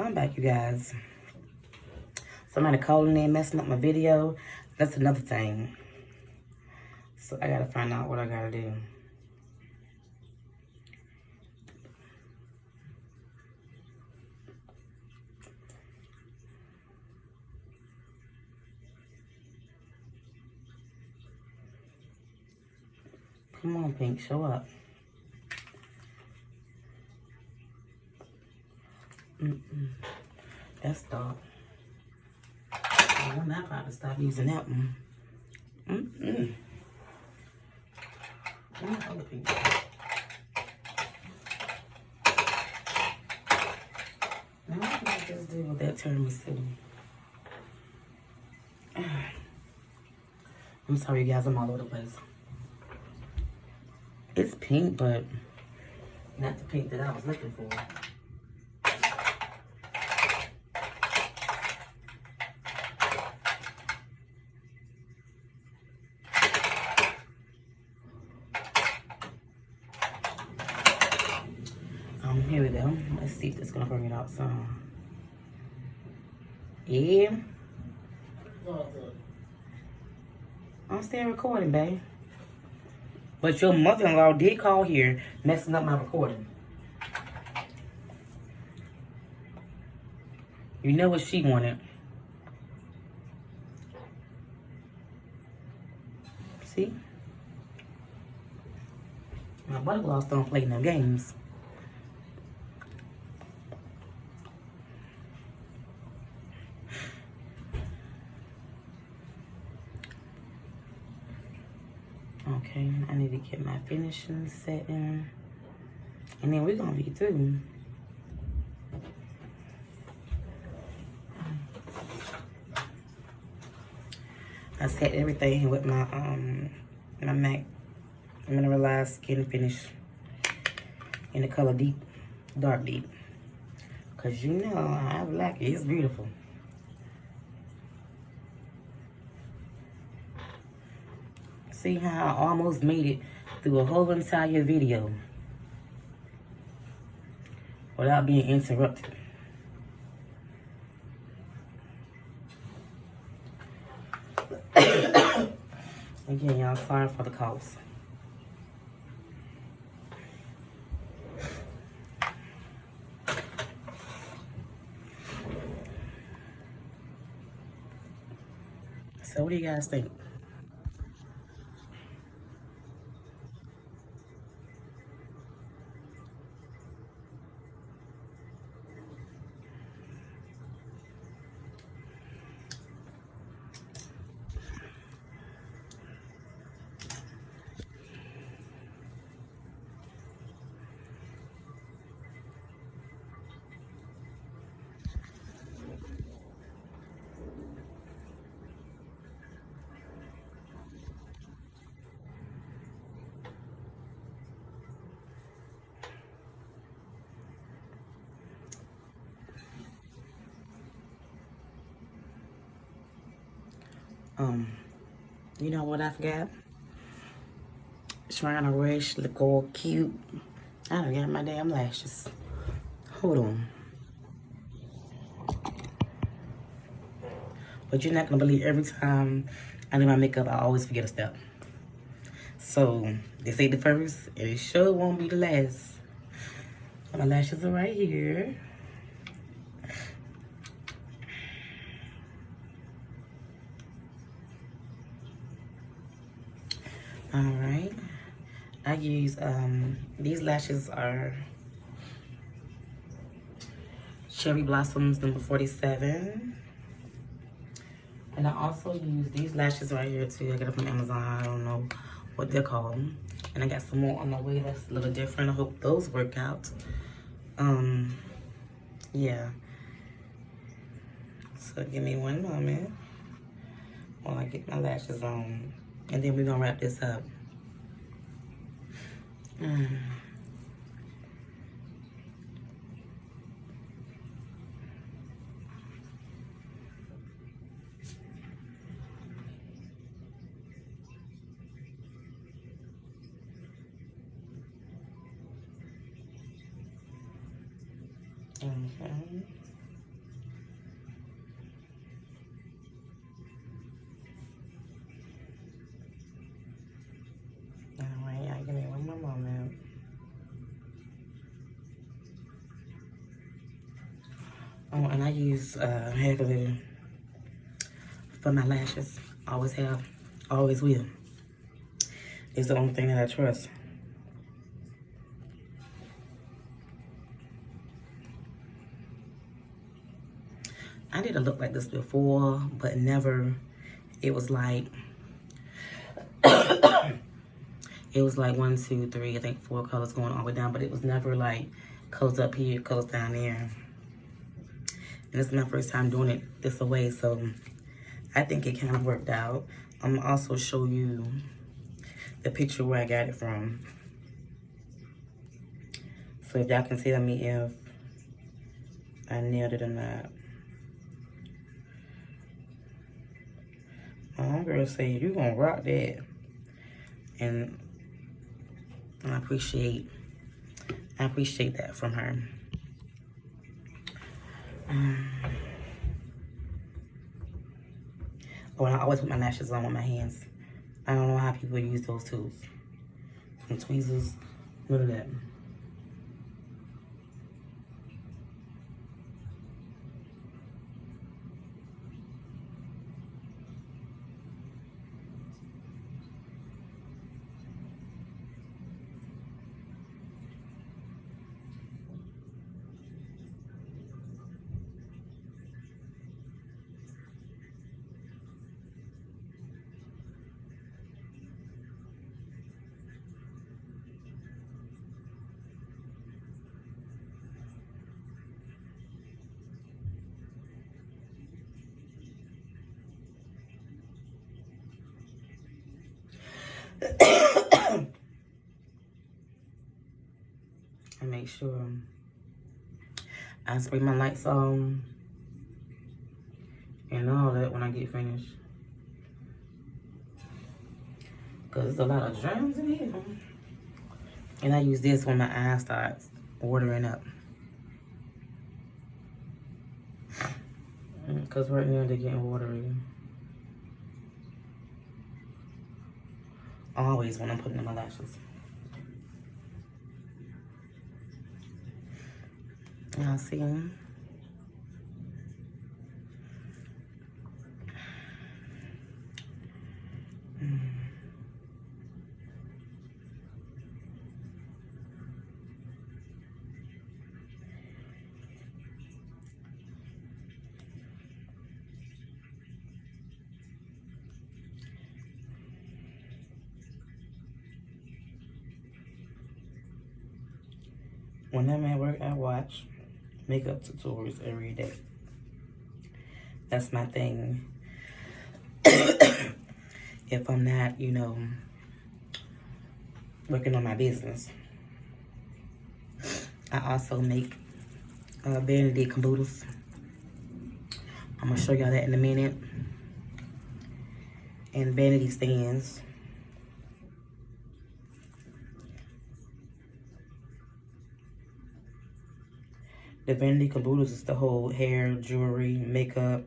I'm back, you guys. Somebody calling in, messing up my video. That's another thing. So I gotta find out what I gotta do. Come on, Pink, show up. That's dark. I'm not about to stop using that one. Other Pink. Now, what can I just do with that tiramisu? I'm sorry, you guys. I'm all over the place. It's pink, but not the pink that I was looking for. Here we go. Let's see if this is gonna bring it out some. Yeah. I'm still recording, babe. But your mother-in-law did call here, messing up my recording. You know what she wanted. See? My butterflies don't play no games. Okay, I need to get my finishing set in. And then we're gonna be through. I set everything with my my MAC mineralized skin finish in the color deep, dark deep. Cause you know I like it. It's beautiful. See how I almost made it through a whole entire video without being interrupted. Again, y'all, sorry for the cost. So what do you guys think? You know what I forgot? Trying to rush, look all cute. I done got my damn lashes. Hold on. But you're not gonna believe every time I do my makeup, I always forget a step. So this ain't the first, and it sure won't be the last. My lashes are right here. All right. I use these lashes are Cherry Blossoms number 47. And I also use these lashes right here too. I got it from Amazon. I don't know what they're called. And I got some more on my way that's a little different. I hope those work out. Yeah. So give me one moment while I get my lashes on. And then we're gonna wrap this up. Okay. Oh, and I use hair glue for my lashes. Always have, always will. It's the only thing that I trust. I did a look like this before, but never. It was like, it was like 1, 2, 3, I think 4 colors going all the way down, but it was never like colors up here, colors down there. And this is my first time doing it this way, so I think it kind of worked out. I'm gonna also show you the picture where I got it from. So if y'all can tell me if I nailed it or not. My homegirl said, you gonna rock that. And I appreciate that from her. Oh, and I always put my lashes on with my hands. I don't know how people use those tools. Some tweezers, none of that. I make sure I spray my lights on and all that when I get finished. Because there's a lot of germs in here. And I use this when my eyes start watering up. Because right now they're getting watery. Always when I'm putting in my lashes. Y'all see them? When I'm at work, I watch makeup tutorials every day. That's my thing. If I'm not, you know, working on my business. I also make vanity caboodles. I'm gonna show y'all that in a minute. And vanity stands. The vanity caboodles is the whole hair, jewelry, makeup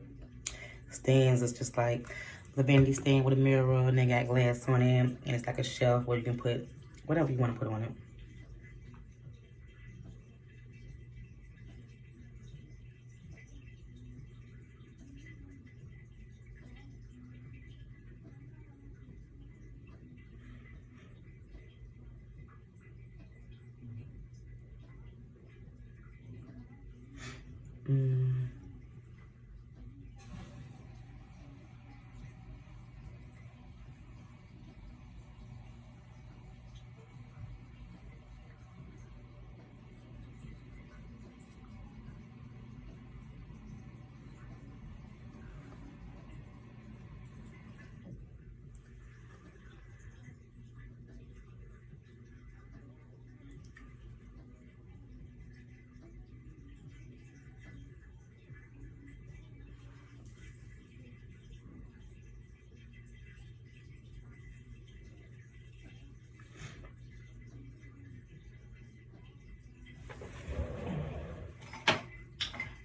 stands. It's just like the vanity stand with a mirror and they got glass on it. And it's like a shelf where you can put whatever you want to put on it.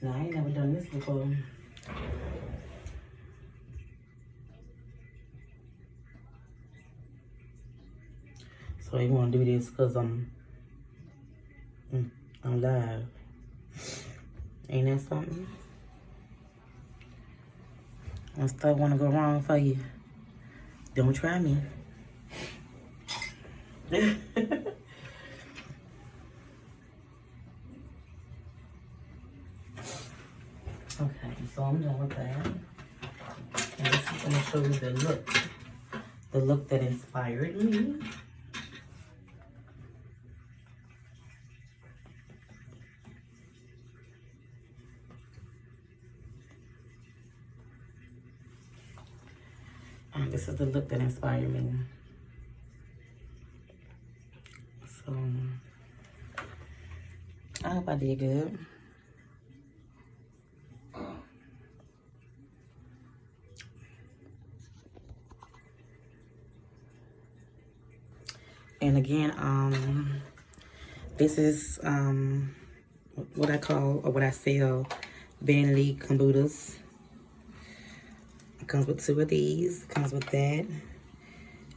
No, I ain't never done this before. So you want to do this because I'm live. Ain't that something? When stuff wanna go wrong for you, don't try me. Okay, so I'm done with that. And this is gonna show you the look that inspired me. And this is the look that inspired me. So, I hope I did good. And again, this is what I call, or what I sell, Van Lee kombuchas. It comes with 2 of these, comes with that.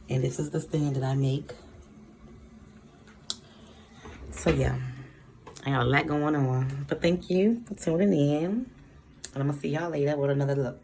And this is the stand that I make. So yeah, I got a lot going on. But thank you for tuning in. And I'm gonna see y'all later with another look.